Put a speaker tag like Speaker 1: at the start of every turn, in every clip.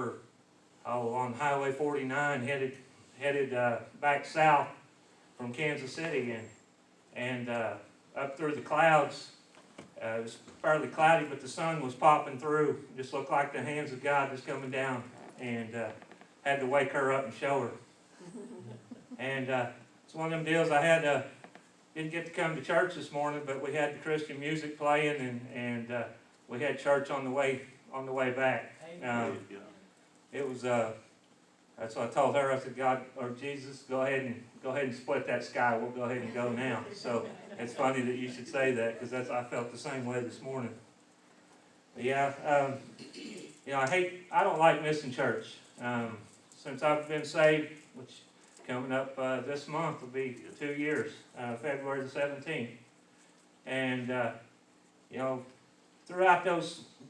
Speaker 1: were on Highway 49 headed back south from Kansas City, and up through the clouds. It was fairly cloudy, but the sun was popping through. It just looked like the hands of God was coming down, and had to wake her up and show her. And it's one of them deals. I had didn't get to come to church this morning, but we had the Christian music playing, and we had church on the way back. It was that's what I told her. I said, God or Jesus, go ahead and split that sky. We'll go ahead and go now. So it's funny that you should say that, because I felt the same way this morning. But yeah, I don't like missing church. Since I've been saved, which coming up this month will be 2 years, February the 17th, and throughout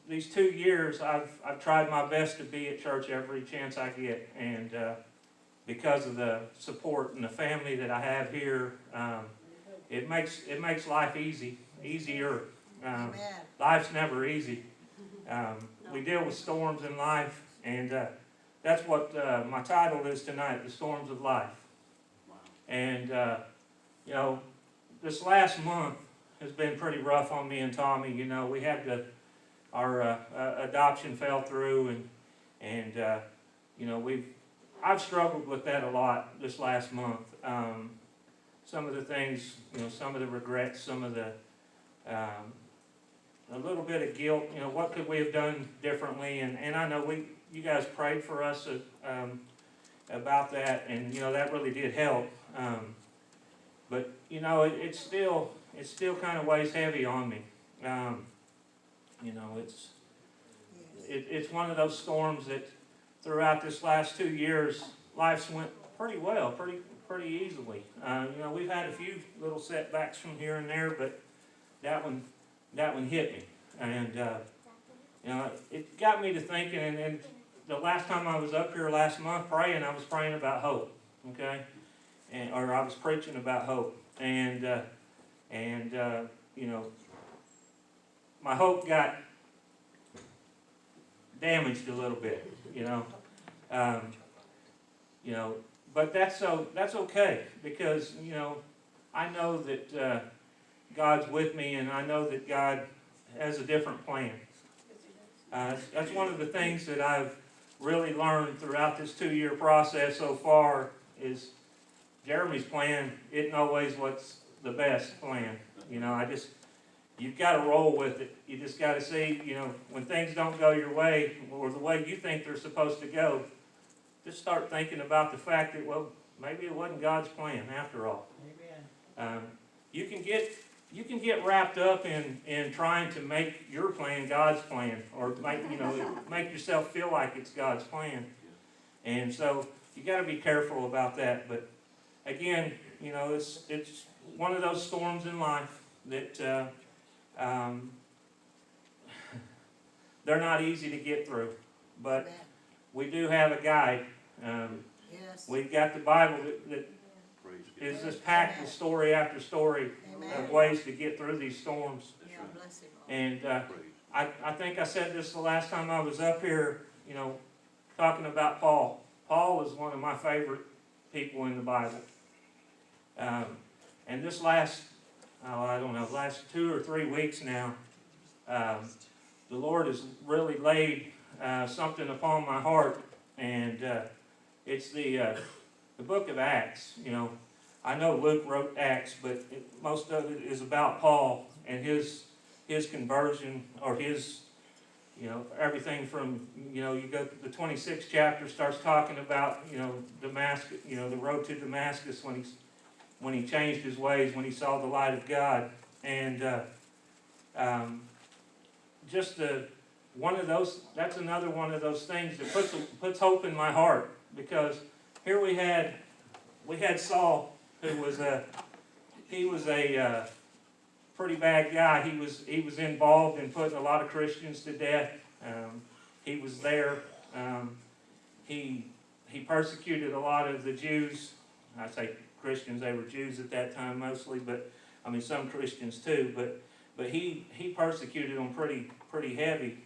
Speaker 1: these 2 years, I've tried my best to be at church every chance I get, and because of the support and the family that I have here, it makes life easier. Life's never easy. We deal with storms in life, and that's what my title is tonight: the storms of life. And this last month has been pretty rough on me and Tommy. We had our adoption fell through, and I've struggled with that a lot this last month. Some of the things, some of the regrets, some of the a little bit of guilt. What could we have done differently? And I know you guys prayed for us about that, and that really did help. But it still kind of weighs heavy on me. It's one of those storms that throughout this last 2 years, life's went pretty well, pretty easily. We've had a few little setbacks from here and there, but that one hit me, and it got me to thinking. And the last time I was up here last month praying, I was praying about hope, okay, or I was preaching about hope, and my hope got damaged a little bit, but that's okay, because I know that God's with me, and I know that God has a different plan. That's one of the things that I've really learned throughout this 2-year process so far, is Jeremy's plan isn't always what's the best plan. You've got to roll with it. You just got to see, when things don't go your way, or the way you think they're supposed to go, just start thinking about the fact that, well, maybe it wasn't God's plan after all. Amen. You can get wrapped up in trying to make your plan God's plan, or make yourself feel like it's God's plan. And so you got to be careful about that. But again, it's one of those storms in life that they're not easy to get through, but we do have a guide. We've got the Bible that is just packed with story after story of ways to get through these storms. And I think I said this the last time I was up here, talking about Paul. Paul is one of my favorite people in the Bible. And this last 2 or 3 weeks now, the Lord has really laid something upon my heart, and it's the book of Acts. I know Luke wrote Acts, but most of it is about Paul and his conversion, or his, everything from, you go to the 26th chapter starts talking about, Damascus, the road to Damascus, when he changed his ways, when he saw the light of God. And that's another one of those things that puts hope in my heart, because here we had Saul, who was a pretty bad guy. He was involved in putting a lot of Christians to death. He was there. He persecuted a lot of the Jews. I say Christians; they were Jews at that time mostly, but some Christians too. But he persecuted them pretty heavy.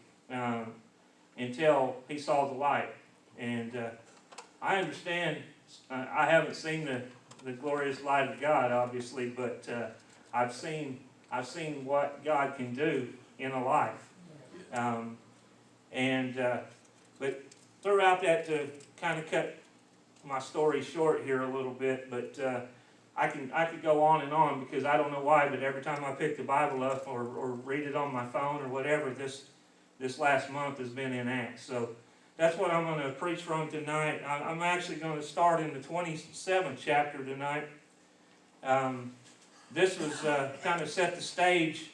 Speaker 1: until he saw the light. And I understand, I haven't seen the glorious light of God, obviously, but I've seen what God can do in a life. But throughout that, to kind of cut my story short here a little bit, but I could go on and on, because I don't know why, but every time I pick the Bible up or read it on my phone or whatever, this last month has been in Acts. So that's what I'm going to preach from tonight. I'm actually going to start in the 27th chapter tonight. This was kind of set the stage.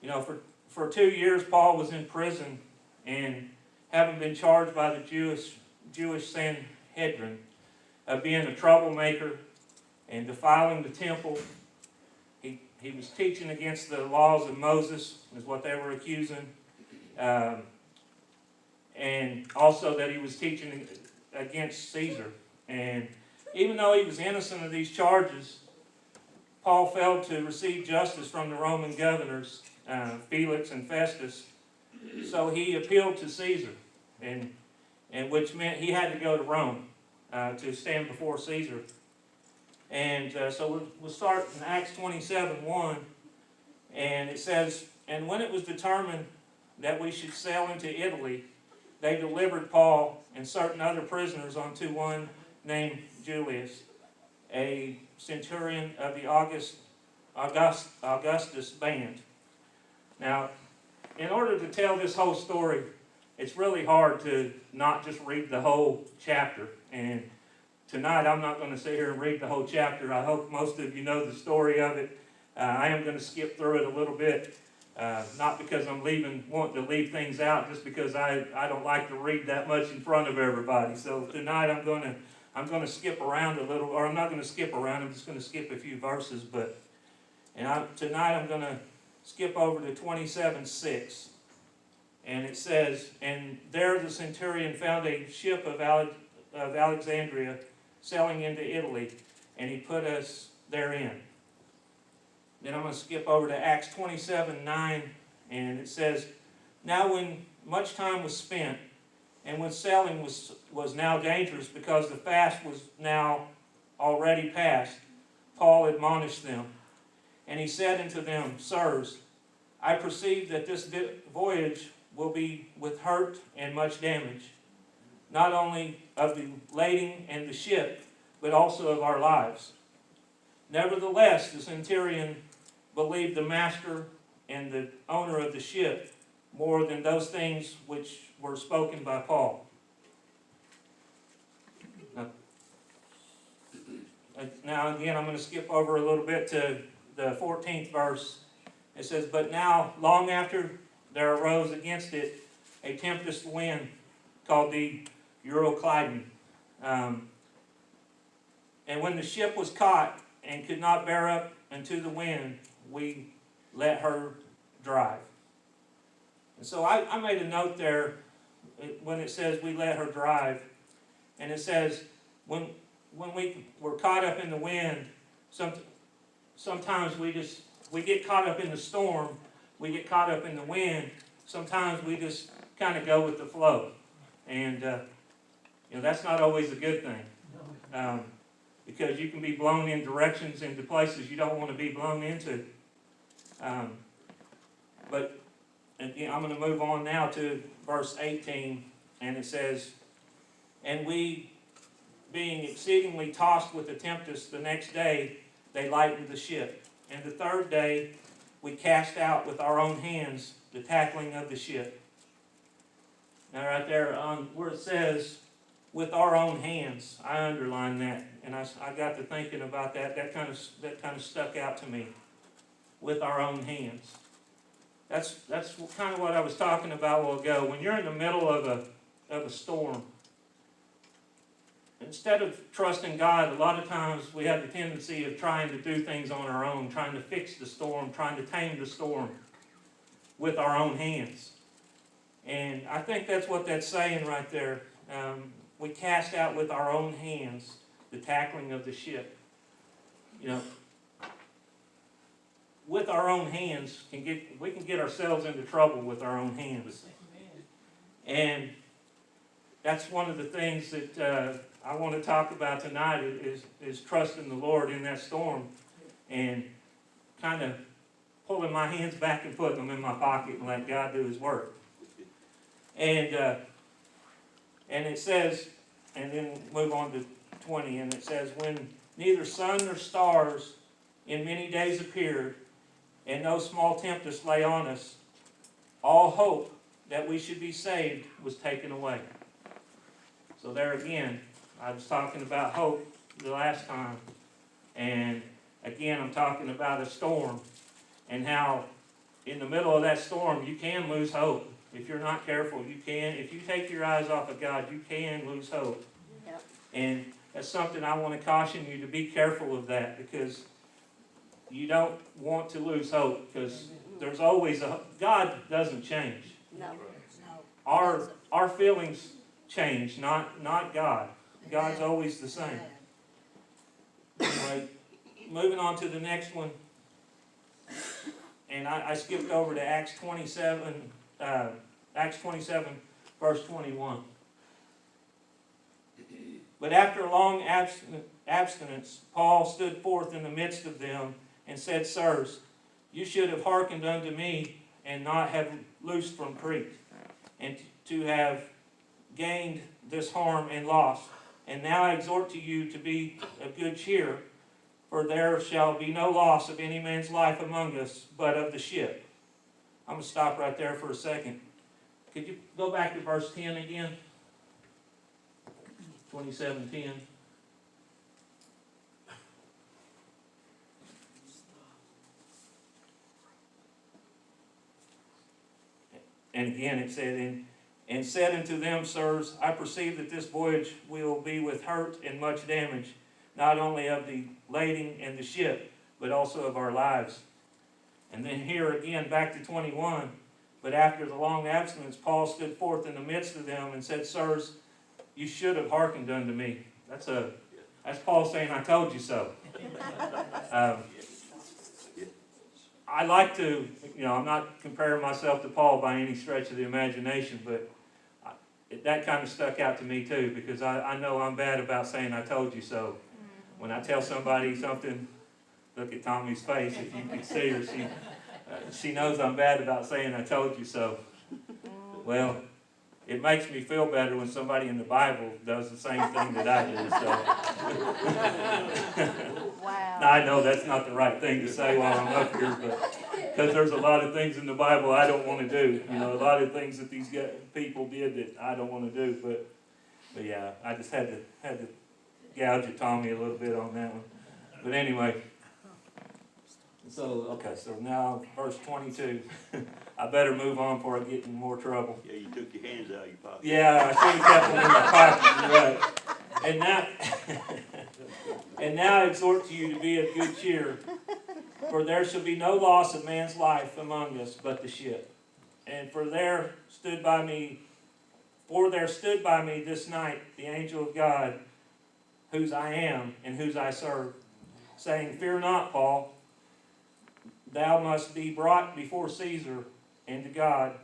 Speaker 1: You know, for 2 years Paul was in prison, and having been charged by the Jewish Sanhedrin of being a troublemaker and defiling the temple. He was teaching against the laws of Moses, is what they were accusing. And also that he was teaching against Caesar. And even though he was innocent of these charges, Paul failed to receive justice from the Roman governors, Felix and Festus. So he appealed to Caesar, and which meant he had to go to Rome to stand before Caesar. And so we'll start in Acts 27:1, and it says, "And when it was determined that we should sail into Italy, they delivered Paul and certain other prisoners unto one named Julius, a centurion of the Augustus band." Now, in order to tell this whole story, it's really hard to not just read the whole chapter. And tonight I'm not going to sit here and read the whole chapter. I hope most of you know the story of it. I am going to skip through it a little bit, not because I'm wanting to leave things out, just because I don't like to read that much in front of everybody. So tonight I'm going to skip around a little, or I'm not going to skip around. I'm just going to skip a few verses. Tonight I'm going to skip over to 27:6. And it says, "And there the centurion found a ship of Alexandria sailing into Italy, and he put us therein." Then I'm going to skip over to Acts 27:9, and it says, "Now when much time was spent, and when sailing was now dangerous, because the fast was now already past, Paul admonished them. And he said unto them, Sirs, I perceive that this voyage will be with hurt and much damage, not only of the lading and the ship, but also of our lives. Nevertheless, the centurion believed the master and the owner of the ship more than those things which were spoken by Paul." Now again, I'm going to skip over a little bit to the 14th verse. It says, "But now, long after there arose against it a tempest wind called the Euroclydon. And when the ship was caught and could not bear up unto the wind, we let her drive." And so I made a note there when it says we let her drive. And it says when we were caught up in the wind, sometimes we get caught up in the storm, we get caught up in the wind. Sometimes we just kind of go with the flow. And that's not always a good thing. Because you can be blown in directions into places you don't want to be blown into. But again, I'm going to move on now to verse 18, and it says, "And we, being exceedingly tossed with the tempest, the next day they lightened the ship. And the third day we cast out with our own hands the tackling of the ship." Now right there on where it says, "with our own hands," I underline that, and I got to thinking about that. That kind of stuck out to me. With our own hands. That's kind of what I was talking about a while ago. When you're in the middle of a storm, instead of trusting God, a lot of times we have the tendency of trying to do things on our own, trying to fix the storm, trying to tame the storm with our own hands. And I think that's what that's saying right there. We cast out with our own hands the tackling of the ship. With our own hands, we can get ourselves into trouble with our own hands. And that's one of the things that I want to talk about tonight is trusting the Lord in that storm and kind of pulling my hands back and putting them in my pocket and let God do His work. And it says, and then move on to 20, and it says, when neither sun nor stars in many days appeared, and no small tempest lay on us, all hope that we should be saved was taken away. So there again, I was talking about hope the last time, and again I'm talking about a storm, and how in the middle of that storm you can lose hope. If you're not careful, you can. If you take your eyes off of God, you can lose hope. Yep. And that's something I want to caution you to be careful of that, because you don't want to lose hope, because there's always a God doesn't change.
Speaker 2: No.
Speaker 1: Our feelings change, not God. God's always the same. Anyway, moving on to the next one, and I skipped over to Acts 27, verse 21. But after a long abstinence, Paul stood forth in the midst of them and said, Sirs, you should have hearkened unto me, and not have loosed from Crete, and to have gained this harm and loss. And now I exhort to you to be of good cheer, for there shall be no loss of any man's life among us, but of the ship. I'm going to stop right there for a second. Could you go back to verse 10 again? 27:10. And again it said, and said unto them, Sirs, I perceive that this voyage will be with hurt and much damage, not only of the lading and the ship, but also of our lives. And then here again, back to 21. But after the long abstinence, Paul stood forth in the midst of them and said, Sirs, you should have hearkened unto me. That's Paul saying, I told you so. I like to, I'm not comparing myself to Paul by any stretch of the imagination, but that kind of stuck out to me too, because I know I'm bad about saying I told you so. When I tell somebody something, look at Tommy's face, if you could see her, she knows I'm bad about saying I told you so. Well, it makes me feel better when somebody in the Bible does the same thing that I do. So.
Speaker 2: Wow.
Speaker 1: Now, I know that's not the right thing to say while I'm up here, but because there's a lot of things in the Bible I don't want to do. A lot of things that these people did that I don't want to do. But yeah, I just had to gouge at Tommy a little bit on that one. But anyway. So now verse 22. I better move on before I get in more trouble.
Speaker 3: Yeah, you took your hands out of your pocket.
Speaker 1: Yeah, I should have kept them in my pocket. You're right. And now I exhort to you to be of good cheer, for there shall be no loss of man's life among us, but the ship. And there stood by me this night the angel of God, whose I am and whose I serve, saying, Fear not, Paul. Thou must be brought before Caesar and to God.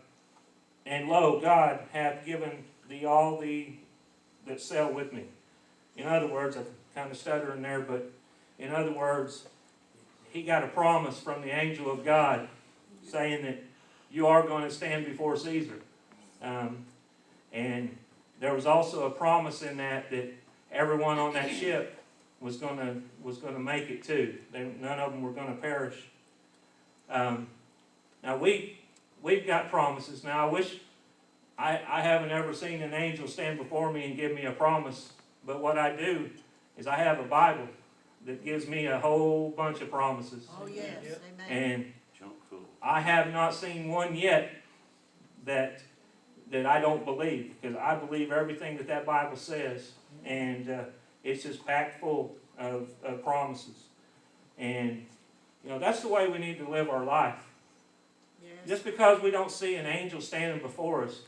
Speaker 1: And lo, God hath given thee all that sail with me. In other words, I'm kind of stuttering there, but in other words, he got a promise from the angel of God saying that you are going to stand before Caesar. And there was also a promise in that everyone on that ship was going to make it too. None of them were going to perish. Now we've got promises. Now I wish I haven't ever seen an angel stand before me and give me a promise, but what I do is I have a Bible that gives me a whole bunch of promises.
Speaker 2: Oh yes, amen.
Speaker 1: And I have not seen one yet that I don't believe, because I believe everything that Bible says, and it's just packed full of promises. And that's the way we need to live our life. Yes. Just because we don't see an angel standing before us,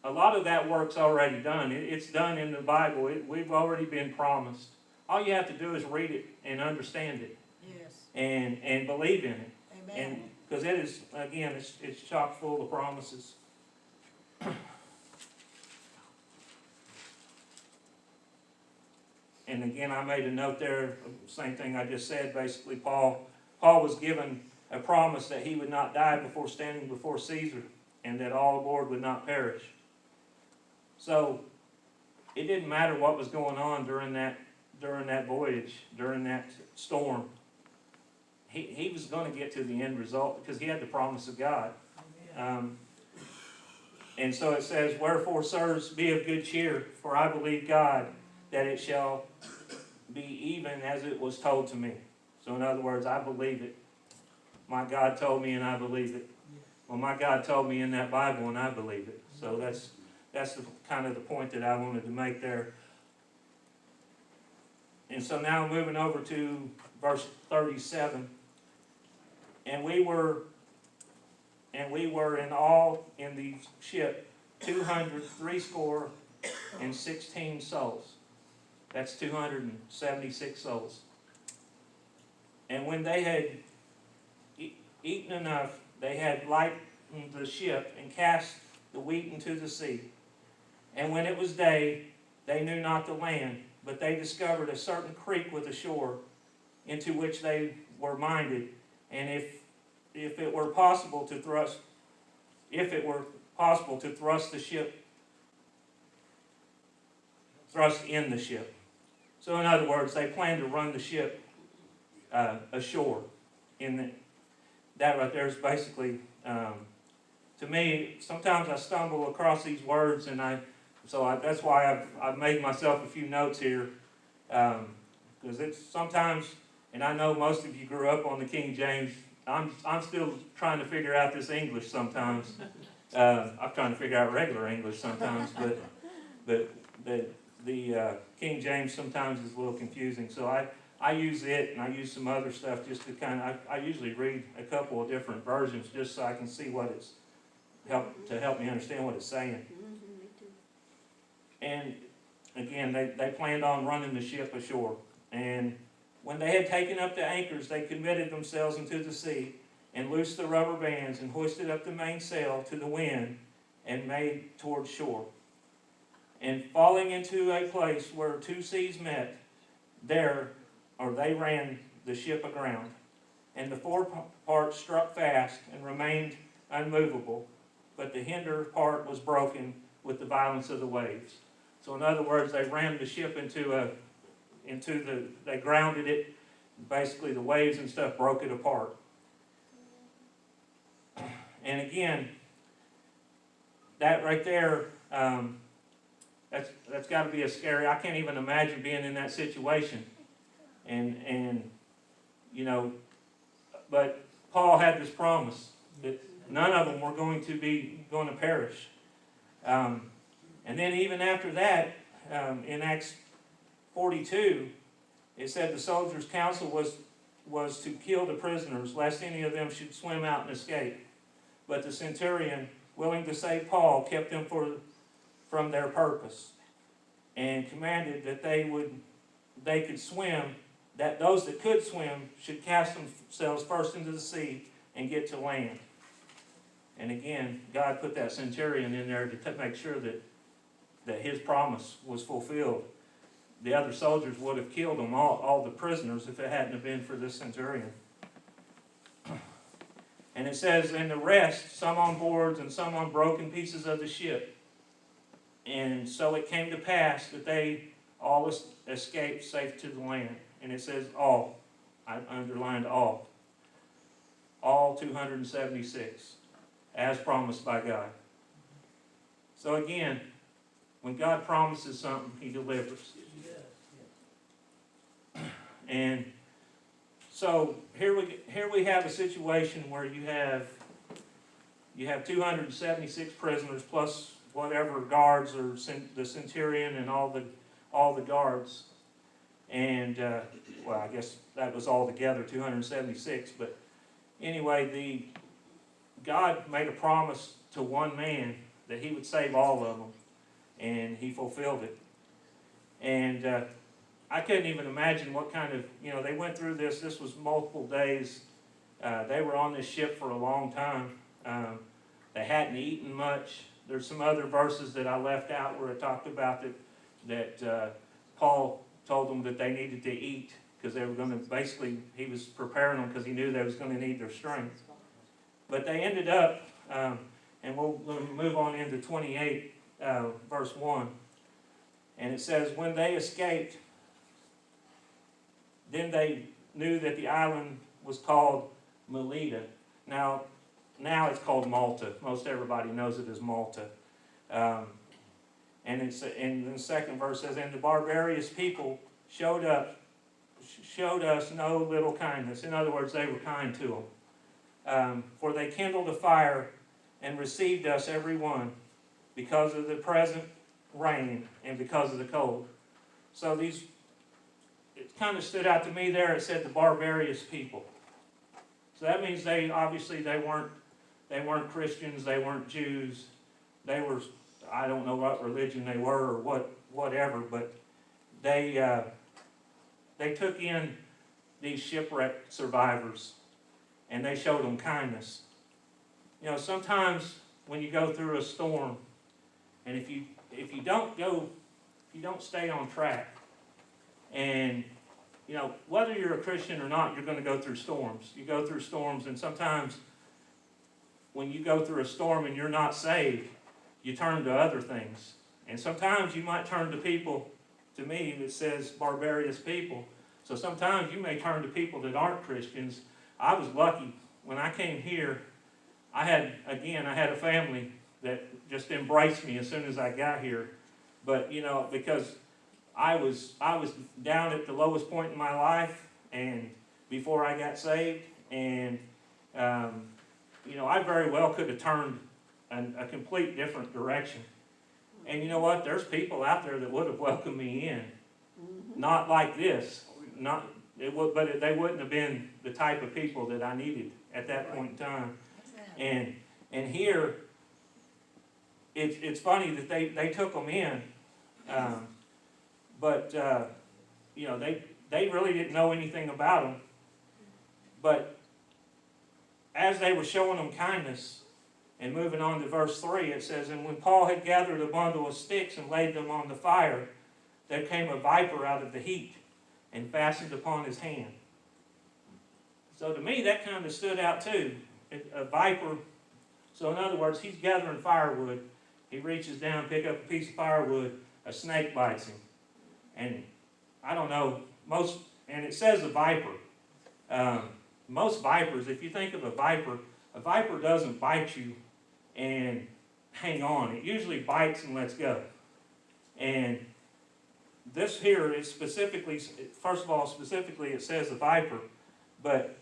Speaker 1: a lot of that work's already done. It's done in the Bible. We've already been promised. All you have to do is read it and understand it.
Speaker 2: Yes.
Speaker 1: And believe in it.
Speaker 2: Amen.
Speaker 1: Because it is, again, it's chock full of promises. and again, I made a note there, same thing I just said, basically, Paul was given a promise that he would not die before standing before Caesar, and that all aboard would not perish. So, it didn't matter what was going on during that voyage, during that storm. He was going to get to the end result because he had the promise of God. And so it says, "Wherefore, sirs, be of good cheer, for I believe God, that it shall be even as it was told to me." So in other words, I believe it. My God told me and I believe it. Well, my God told me in that Bible and I believe it. So that's the kind of the point that I wanted to make there. And so now moving over to verse 37. And we were in all in the ship 216 souls. That's 276 souls. And when they had eaten enough, they had lightened the ship and cast the wheat into the sea. And when it was day, they knew not the land, but they discovered a certain creek with a shore, into which they were minded. And if it were possible to thrust in the ship. So in other words, they planned to run the ship ashore. That right there is basically, to me, sometimes I stumble across these words, and that's why I've made myself a few notes here, because it's sometimes, and I know most of you grew up on the King James. I'm still trying to figure out this English sometimes. I'm trying to figure out regular English sometimes, but the King James sometimes is a little confusing. So I use it, and I use some other stuff just to I usually read a couple of different versions just so I can see what it's to help me understand what it's saying. And again, they planned on running the ship ashore. And when they had taken up the anchors, they committed themselves into the sea, and loosed the rubber bands, and hoisted up the mainsail to the wind, and made toward shore. And falling into a place where two seas met, they ran the ship aground. And the fore part struck fast, and remained unmovable, but the hinder part was broken with the violence of the waves. So in other words, they ran the ship they grounded it. Basically, the waves and stuff broke it apart. And again, that right there, that's got to be a scary. I can't even imagine being in that situation. And but Paul had this promise that none of them were going to perish. And then even after that, in Acts 42, it said the soldiers' counsel was to kill the prisoners, lest any of them should swim out and escape. But the centurion, willing to save Paul, kept them from their purpose, and commanded that they could swim, that those that could swim should cast themselves first into the sea and get to land. And again, God put that centurion in there to make sure that his promise was fulfilled. The other soldiers would have killed them, all the prisoners, if it hadn't have been for this centurion. And it says, and the rest, some on boards and some on broken pieces of the ship. And so it came to pass that they all escaped safe to the land. And it says all. I underlined all. All 276, as promised by God. So again, when God promises something, He delivers. And so here we have a situation where you have 276 prisoners plus whatever guards or the centurion and all the guards, and I guess that was all together 276. But anyway, God made a promise to one man that He would save all of them, and He fulfilled it. And I couldn't even imagine what kind of, they went through this. This was multiple days. They were on this ship for a long time. They hadn't eaten much. There's some other verses that I left out where it talked about that Paul told them that they needed to eat because they were going to, basically, he was preparing them because he knew they was going to need their strength. But they ended up, and we'll move on into 28, verse 1. And it says, when they escaped, then they knew that the island was called Melita. Now it's called Malta. Most everybody knows it as Malta. And it's in the second verse says, and the barbarous people showed us no little kindness. In other words, they were kind to them. For they kindled a fire and received us every one because of the present rain and because of the cold. So it kind of stood out to me there. It said the barbarous people. So that means they weren't Christians, they weren't Jews, they were, I don't know what religion they were or whatever, but they took in these shipwreck survivors and they showed them kindness. You know, sometimes when you go through a storm, and if you don't stay on track, and you know, whether you're a Christian or not, you're going to go through storms. You go through storms, and sometimes when you go through a storm and you're not saved, you turn to other things. And sometimes you might turn to people, to me, that says barbarous people. So sometimes you may turn to people that aren't Christians. I was lucky. When I came here, I had a family that just embraced me as soon as I got here. But, you know, because I was down at the lowest point in my life, and before I got saved, and you know, I very well could have turned a complete different direction. And you know what? There's people out there that would have welcomed me in, not like this, but they wouldn't have been the type of people that I needed at that point in time. And here, it's funny that they took them in. But you know, they really didn't know anything about them. But as they were showing them kindness, and moving on to verse 3, it says, and when Paul had gathered a bundle of sticks and laid them on the fire, there came a viper out of the heat and fastened upon his hand. So to me, that kind of stood out too. A viper. So in other words, he's gathering firewood. He reaches down, pick up a piece of firewood. A snake bites him. And I don't know, and it says a viper. Most vipers, if you think of a viper doesn't bite you and hang on. It usually bites and lets go. And this here is specifically, first of all, it says a viper, but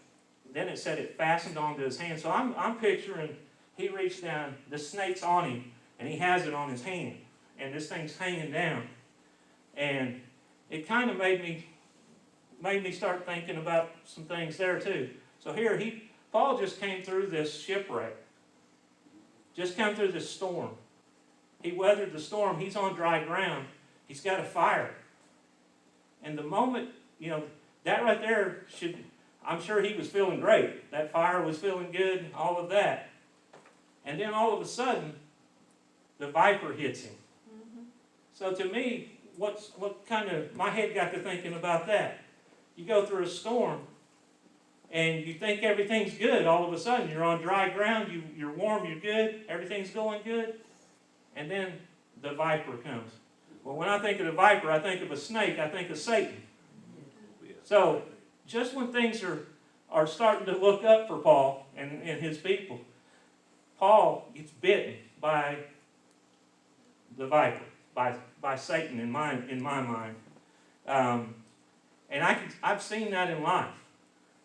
Speaker 1: then it said it fastened onto his hand. So I'm picturing he reached down, the snake's on him, and he has it on his hand. And this thing's hanging down. And it kind of made me start thinking about some things there too. So here, Paul just came through this shipwreck. Just come through this storm. He weathered the storm. He's on dry ground. He's got a fire. And the moment, you know, that right there I'm sure he was feeling great. That fire was feeling good, all of that. And then all of a sudden, the viper hits him. So to me, my head got to thinking about that. You go through a storm, and you think everything's good. All of a sudden, you're on dry ground, you're warm, you're good, everything's going good. And then the viper comes. Well, when I think of the viper, I think of a snake, I think of Satan. So, just when things are starting to look up for Paul and his people, Paul gets bitten by the viper, by Satan in my mind. And I've seen that in life.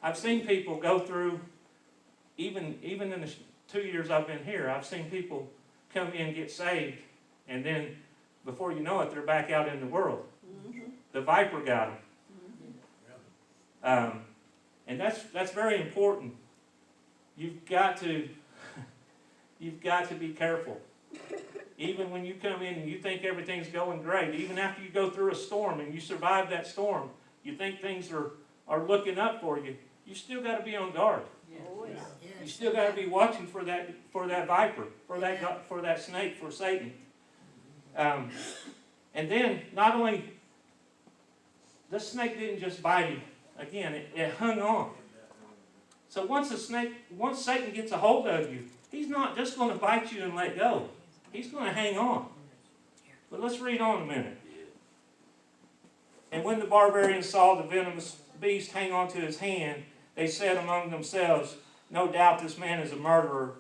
Speaker 1: I've seen people go through, even in the 2 years I've been here, I've seen people come in, get saved, and then before you know it, they're back out in the world. The viper got them. And that's very important. You've got to be careful. Even when you come in and you think everything's going great, even after you go through a storm and you survive that storm, you think things are looking up for you, you still got to be on guard.
Speaker 2: Yes.
Speaker 1: You still got to be watching for that viper, for that snake, for Satan. And then not only this snake didn't just bite him. Again, it hung on. So once Satan gets a hold of you, he's not just going to bite you and let go. He's going to hang on. But let's read on a minute. And when the barbarians saw the venomous beast hang on to his hand, they said among themselves, no doubt this man is a murderer,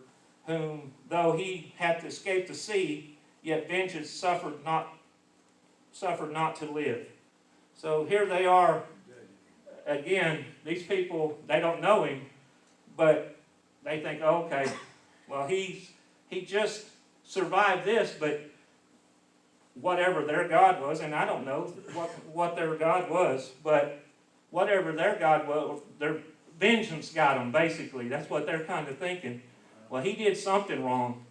Speaker 1: whom, though he hath escaped the sea, yet vengeance suffered not to live. So here they are. Again, these people, they don't know him, but they think, oh, okay, well, he just survived this, but whatever their God was, and I don't know what their God was, but whatever their God was, their vengeance got them, basically. That's what they're kind of thinking. Well, he did something wrong,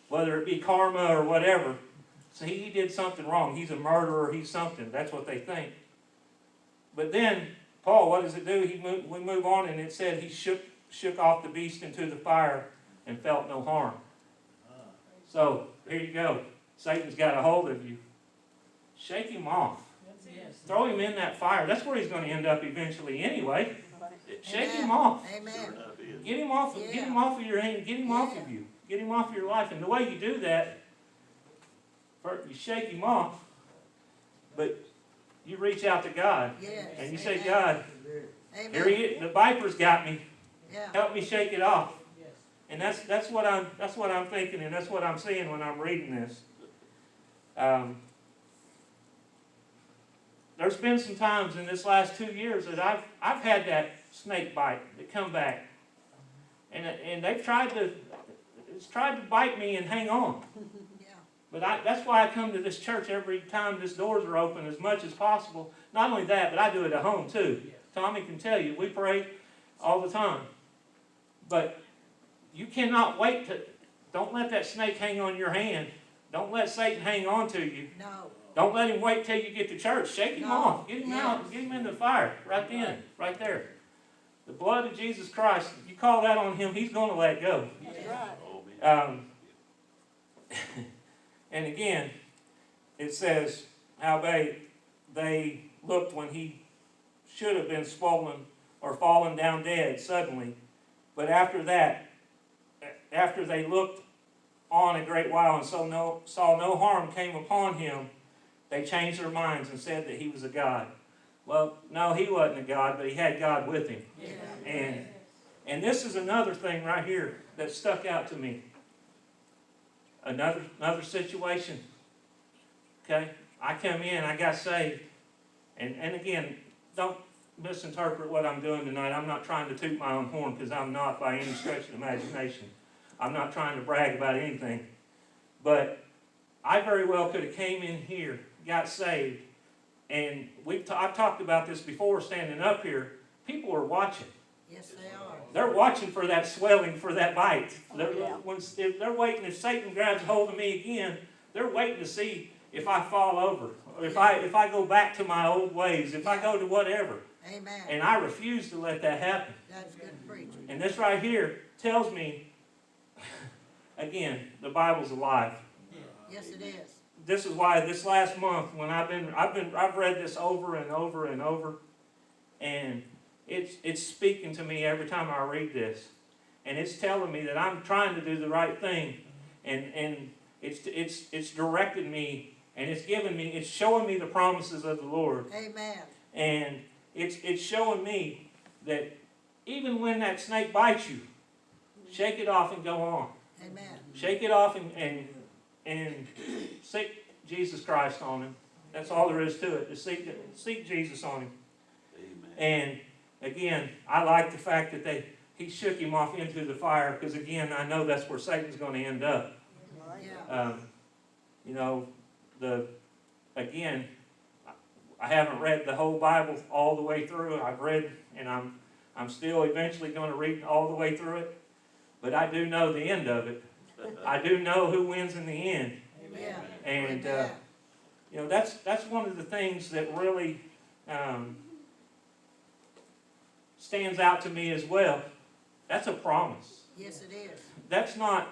Speaker 1: whether it be karma or whatever. So he did something wrong. He's a murderer, he's something. That's what they think. But then, Paul, what does it do? We move on, and it said he shook off the beast into the fire and felt no harm. So, here you go. Satan's got a hold of you. Shake him off. Throw him in that fire. That's where he's going to end up eventually anyway. Shake him off.
Speaker 2: Amen.
Speaker 1: Get him off of your hand. Get him off of you. Get him off of your life. And the way you do that, you shake him off, but you reach out to God. And you say, God, here he is. The viper's got me. Help me shake it off. And that's what I'm thinking, and that's what I'm seeing when I'm reading this. There's been some times in this last 2 years that I've had that snake bite that come back, and they've tried to bite me and hang on. But that's why I come to this church every time these doors are open as much as possible. Not only that, but I do it at home too. Tommy can tell you, we pray all the time. But you cannot wait don't let that snake hang on your hand. Don't let Satan hang on to you.
Speaker 2: No.
Speaker 1: Don't let him wait till you get to church. Shake him off. Get him out. Get him in the fire. Right then. Right there. The blood of Jesus Christ, you call that on him, he's going to let go.
Speaker 2: That's right.
Speaker 1: And again, it says how they looked when he should have been swollen or fallen down dead suddenly. But after that, after they looked on a great while and saw no harm came upon him, they changed their minds and said that he was a god. Well, no, he wasn't a god, but he had God with him.
Speaker 2: Yeah.
Speaker 1: And this is another thing right here that stuck out to me. Another situation. Okay? I come in, I got saved. And again, don't misinterpret what I'm doing tonight. I'm not trying to toot my own horn, because I'm not by any stretch of the imagination. I'm not trying to brag about anything. But I very well could have came in here, got saved, and I've talked about this before standing up here. People are watching.
Speaker 2: Yes, they are.
Speaker 1: They're watching for that swelling, for that bite. They're waiting. If Satan grabs hold of me again, they're waiting to see if I fall over, or if I go back to my old ways, if I go to whatever.
Speaker 2: Amen.
Speaker 1: And I refuse to let that happen.
Speaker 2: That's good preaching.
Speaker 1: And this right here tells me, again, the Bible's alive.
Speaker 2: Yes, it is.
Speaker 1: This is why this last month, when I've read this over and over and over, and it's speaking to me every time I read this, and it's telling me that I'm trying to do the right thing, and it's directed me, and it's showing me the promises of the Lord.
Speaker 2: Amen.
Speaker 1: And it's showing me that even when that snake bites you, shake it off and go on.
Speaker 2: Amen.
Speaker 1: Shake it off and seek Jesus Christ on him. That's all there is to it. To seek Jesus on him.
Speaker 3: Amen.
Speaker 1: And again, I like the fact that he shook him off into the fire, because again, I know that's where Satan's going to end up.
Speaker 2: Yeah.
Speaker 1: Again, I haven't read the whole Bible all the way through. I've read, and I'm still eventually going to read all the way through it. But I do know the end of it. I do know who wins in the end.
Speaker 2: Yeah.
Speaker 1: And
Speaker 2: Amen.
Speaker 1: that's one of the things that really stands out to me as well. That's a promise.
Speaker 2: Yes, it is.
Speaker 1: That's not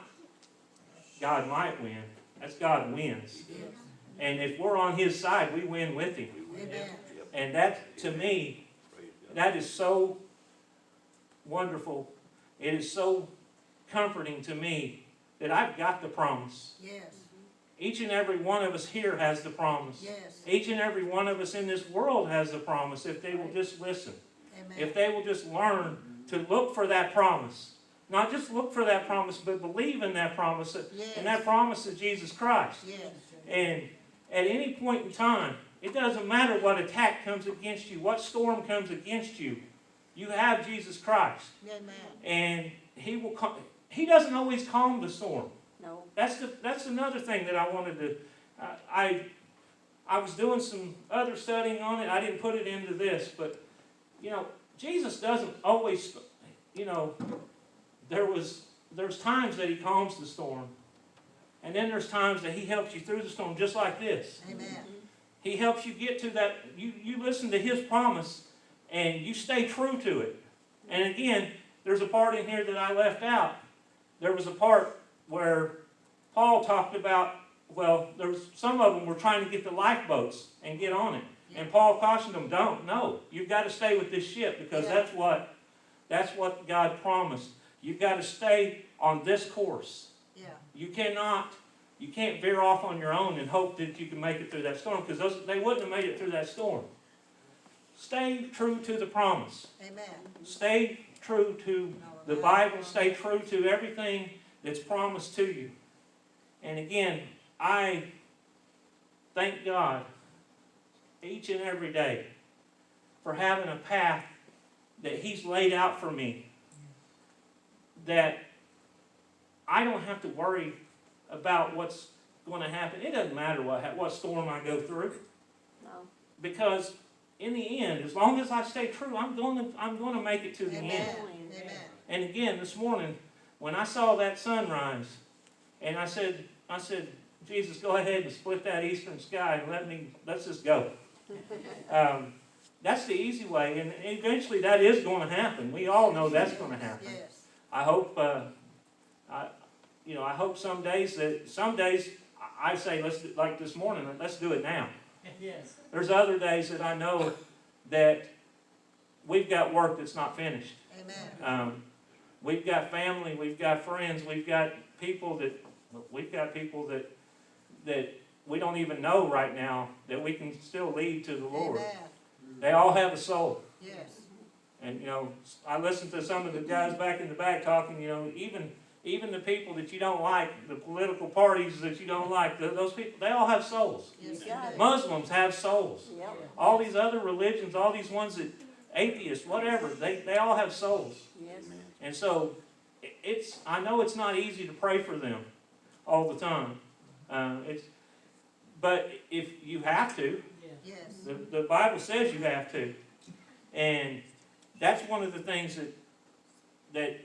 Speaker 1: God might win. That's God wins.
Speaker 2: Yes.
Speaker 1: And if we're on his side, we win with him.
Speaker 2: Amen.
Speaker 1: And that, to me,
Speaker 3: Praise God.
Speaker 1: that is so wonderful. It is so comforting to me that I've got the promise.
Speaker 2: Yes,
Speaker 1: Each and every one of us here has the promise.
Speaker 2: yes.
Speaker 1: Each and every one of us in this world has the promise if they will just listen.
Speaker 2: Amen.
Speaker 1: If they will just learn to look for that promise. Not just look for that promise, but believe in that promise.
Speaker 2: Yes.
Speaker 1: And that promise is Jesus Christ.
Speaker 2: Yes.
Speaker 1: And at any point in time, it doesn't matter what attack comes against you, what storm comes against you. You have Jesus Christ.
Speaker 2: Amen.
Speaker 1: And He will. He doesn't always calm the storm.
Speaker 4: No.
Speaker 1: That's another thing that I wanted to. I was doing some other studying on it. I didn't put it into this, but Jesus doesn't always. There's times that He calms the storm, and then there's times that He helps you through the storm, just like this.
Speaker 2: Amen.
Speaker 1: He helps you get to that. You listen to His promise, and you stay true to it. And again, there's a part in here that I left out. There was a part where Paul talked about, some of them were trying to get the lifeboats and get on it. And Paul cautioned them, don't. No, you've got to stay with this ship because that's what God promised. You've got to stay on this course.
Speaker 2: Yeah.
Speaker 1: You can't veer off on your own and hope that you can make it through that storm because they wouldn't have made it through that storm. Stay true to the promise.
Speaker 2: Amen.
Speaker 1: Stay true to the Bible. Stay true to everything that's promised to you. And again, I thank God each and every day for having a path that He's laid out for me that I don't have to worry about what's going to happen. It doesn't matter what storm I go through,
Speaker 4: No.
Speaker 1: because in the end, as long as I stay true, I'm going to make it to the
Speaker 2: Amen.
Speaker 1: end.
Speaker 2: Amen.
Speaker 1: And again, this morning, when I saw that sunrise, and I said, Jesus, go ahead and split that eastern sky and let's just go. That's the easy way, and eventually that is going to happen. We all know that's going to happen.
Speaker 2: Yes.
Speaker 1: I hope, I hope some days I say, like this morning, let's do it now.
Speaker 2: Yes.
Speaker 1: There's other days that I know that we've got work that's not finished.
Speaker 2: Amen.
Speaker 1: We've got family, we've got friends, we've got people that we don't even know right now that we can still lead to the Lord.
Speaker 2: Amen.
Speaker 1: They all have a soul.
Speaker 2: Yes.
Speaker 1: And I listened to some of the guys back in the back talking, even the people that you don't like, the political parties that you don't like, those people, they all have souls.
Speaker 2: Yes.
Speaker 4: Yeah.
Speaker 2: indeed.
Speaker 1: Muslims have souls.
Speaker 4: Yep.
Speaker 1: All these other religions, all these ones that, atheists, whatever, they all have souls.
Speaker 4: Yes.
Speaker 3: Amen.
Speaker 1: And so, I know it's not easy to pray for them all the time. But if you have to,
Speaker 2: Yes.
Speaker 1: the Bible says you have to. And that's one of the things that